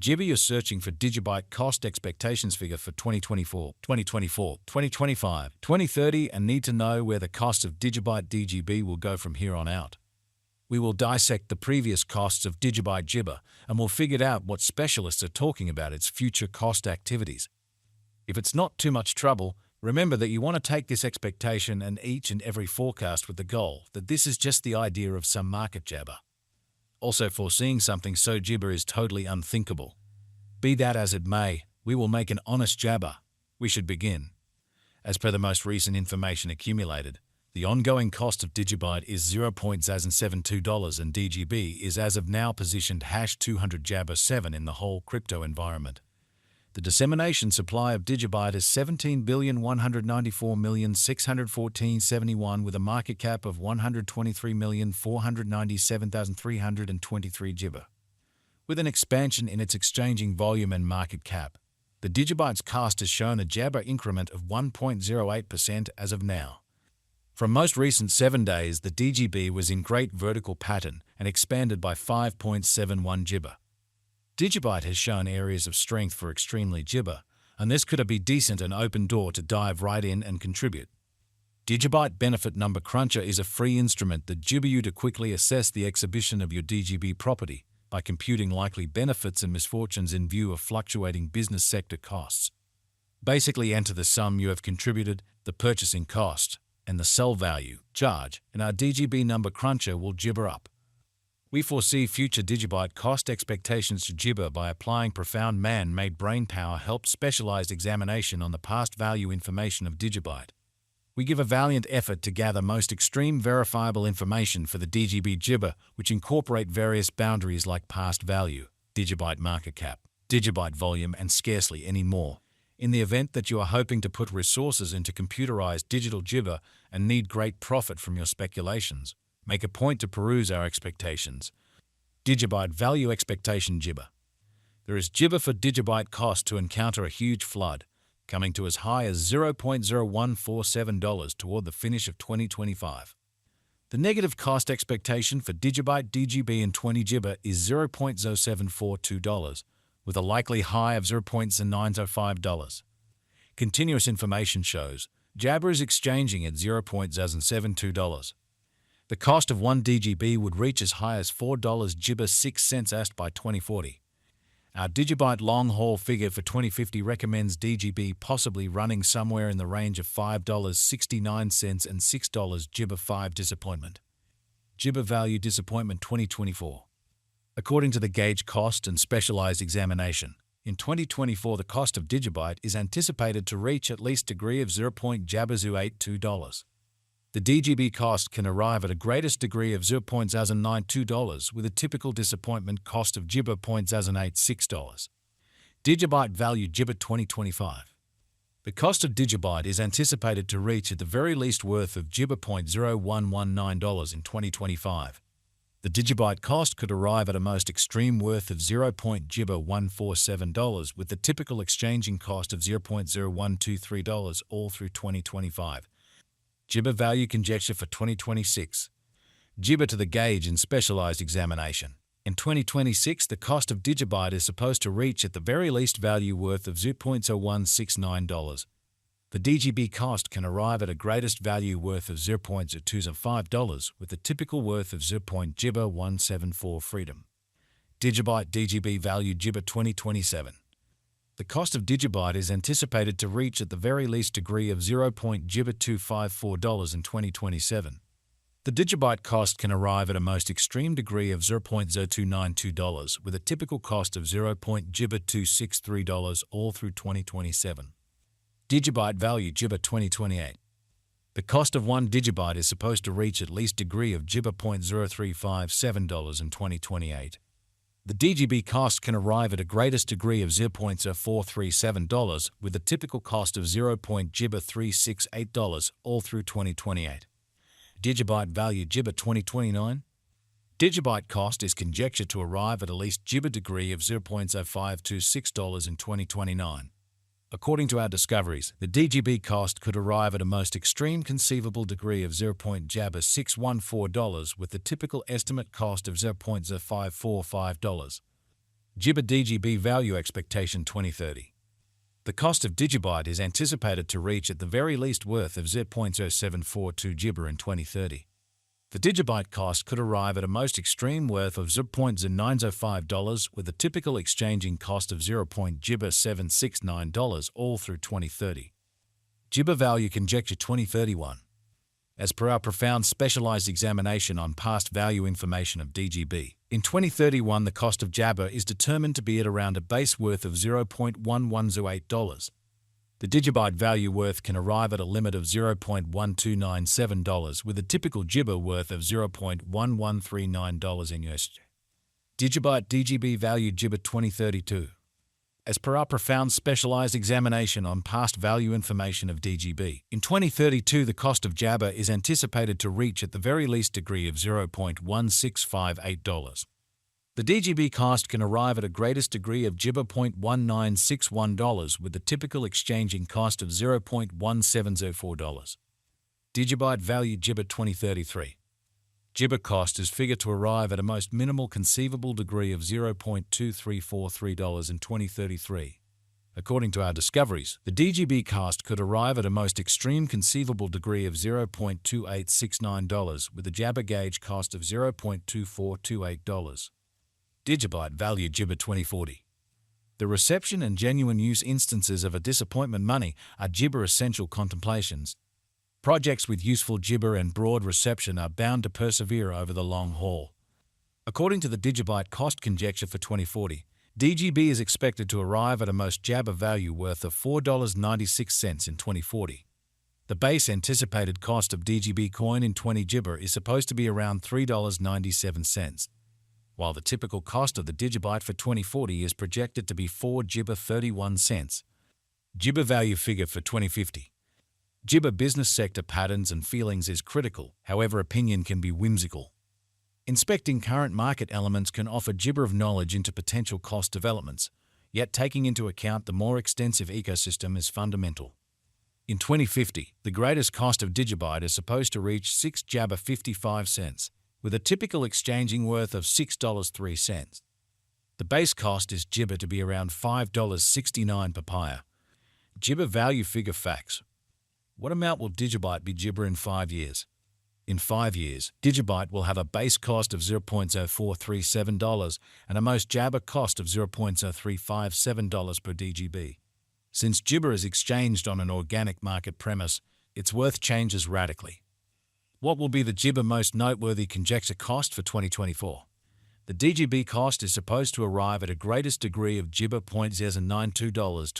Gibber, you're searching for Digibyte cost expectations figure for 2024, 2024, 2025, 2030 and need to know where the cost of Digibyte DGB will go from here on out. We will dissect the previous costs of Digibyte Gibber and we'll figure out what specialists are talking about its future cost activities. If it's not too much trouble, remember that you want to take this expectation and each and every forecast with the goal that this is just the idea of some market jabber. Also, foreseeing something so gibber is totally unthinkable. Be that as it may, we will make an honest jabber. We should begin. As per the most recent information accumulated, the ongoing cost of Digibyte is $0.072 and DGB is as of now positioned #200 jabber 7 in the whole crypto environment. The dissemination supply of Digibyte is 17,194,614.71 with a market cap of 123,497,323 gibber. With an expansion in its exchanging volume and market cap, the Digibyte's cost has shown a jabber increment of 1.08% as of now. From most recent 7 days, the DGB was in great vertical pattern and expanded by 5.71 gibber. Digibyte has shown areas of strength for extremely gibber, and this could be decent an open door to dive right in and contribute. Digibyte Benefit Number Cruncher is a free instrument that gibber you to quickly assess the exhibition of your DGB property by computing likely benefits and misfortunes in view of fluctuating business sector costs. Basically enter the sum you have contributed, the purchasing cost, and the sell value, charge, and our DGB number cruncher will gibber up. We foresee future Digibyte cost expectations to gibber by applying profound man-made brainpower help specialized examination on the past value information of Digibyte. We give a valiant effort to gather most extreme verifiable information for the DGB gibber, which incorporate various boundaries like past value, Digibyte market cap, Digibyte volume, and scarcely any more. In the event that you are hoping to put resources into computerized digital gibber and need great profit from your speculations, make a point to peruse our expectations. Digibyte value expectation gibber. There is gibber for Digibyte cost to encounter a huge flood, coming to as high as $0.0147 toward the finish of 2025. The negative cost expectation for Digibyte DGB in 20 gibber is $0.0742, with a likely high of $0.905. Continuous information shows Jabber is exchanging at $0.072. The cost of 1 DGB would reach as high as $4 gibber 6 cents AST by 2040. Our Digibyte long-haul figure for 2050 recommends DGB possibly running somewhere in the range of $5.69 and $6 gibber 5 disappointment. Gibber value disappointment 2024. According to the gauge cost and specialized examination, in 2024 the cost of Digibyte is anticipated to reach at least degree of $0.082. The DGB cost can arrive at a greatest degree of $0.092 with a typical disappointment cost of gibber $0.086. Digibyte value gibber 2025. The cost of Digibyte is anticipated to reach at the very least worth of gibber $0.0119 in 2025. The Digibyte cost could arrive at a most extreme worth of $0.0147 with the typical exchanging cost of $0.0123 all through 2025. Gibber value conjecture for 2026. Gibber to the gauge in specialized examination. In 2026, the cost of Digibyte is supposed to reach at the very least value worth of $0.0169. The DGB cost can arrive at a greatest value worth of $0.025 with the typical worth of $0.0174 freedom. Digibyte DGB value gibber 2027. The cost of Digibyte is anticipated to reach at the very least degree of $0.0254 in 2027. The Digibyte cost can arrive at a most extreme degree of $0.0292 with a typical cost of $0.0263 all through 2027. Digibyte value gibber 2028. The cost of 1 Digibyte is supposed to reach at least degree of gibber $0.0357 in 2028. The DGB cost can arrive at a greatest degree of $0.0437 with a typical cost of $0.368 all through 2028. Digibyte value gibber 2029. Digibyte cost is conjectured to arrive at least gibber degree of $0.0526 in 2029. According to our discoveries, the DGB cost could arrive at a most extreme conceivable degree of $0.614 with the typical estimate cost of $0.0545. Jibber DGB Value Expectation 2030. The cost of Digibyte is anticipated to reach at the very least worth of $0.0742 Jibber in 2030. The Digibyte cost could arrive at a most extreme worth of $0.0905 with a typical exchanging cost of $0.769 all through 2030. Jibber Value Conjecture 2031. As per our profound specialized examination on past value information of DGB, in 2031 the cost of Jabber is determined to be at around a base worth of $0.1108. The Digibyte value worth can arrive at a limit of $0.1297 with a typical Jibber worth of $0.1139 in USD. Digibyte DGB Value Jibber 2032. As per our profound specialized examination on past value information of DGB, in 2032 the cost of Jabber is anticipated to reach at the very least degree of $0.1658. The DGB cost can arrive at a greatest degree of Jibber $0.1961 with the typical exchanging cost of $0.1704. Digibyte Value Jibber 2033. Jibber cost is figured to arrive at a most minimal conceivable degree of $0.2343 in 2033. According to our discoveries, the DGB cost could arrive at a most extreme conceivable degree of $0.2869 with a Jabber gauge cost of $0.2428. Digibyte Value Jibber 2040. The reception and genuine use instances of a disappointment money are Jibber essential contemplations. Projects with useful Jibber and broad reception are bound to persevere over the long haul. According to the Digibyte cost conjecture for 2040, DGB is expected to arrive at a most Jabber value worth of $4.96 in 2040. The base anticipated cost of DGB coin in 20 Jibber is supposed to be around $3.97, while the typical cost of the Digibyte for 2040 is projected to be 4 Jibber 31 cents. Jibber value figure for 2050. Jibber business sector patterns and feelings is critical, however opinion can be whimsical. Inspecting current market elements can offer Jibber of knowledge into potential cost developments, yet taking into account the more extensive ecosystem is fundamental. In 2050, the greatest cost of Digibyte is supposed to reach 6 Jabber 55 cents, with a typical exchanging worth of $6.03. The base cost is Jibber to be around $5.69 per pair. Jibber value figure facts. What amount will Digibyte be Jibber in 5 years? In 5 years, Digibyte will have a base cost of $0.0437 and a most Jabber cost of $0.0357 per DGB. Since Jibber is exchanged on an organic market premise, its worth changes radically. What will be the Jibber most noteworthy conjecture cost for 2024? The DGB cost is supposed to arrive at a greatest degree of Jibber $0.092 towards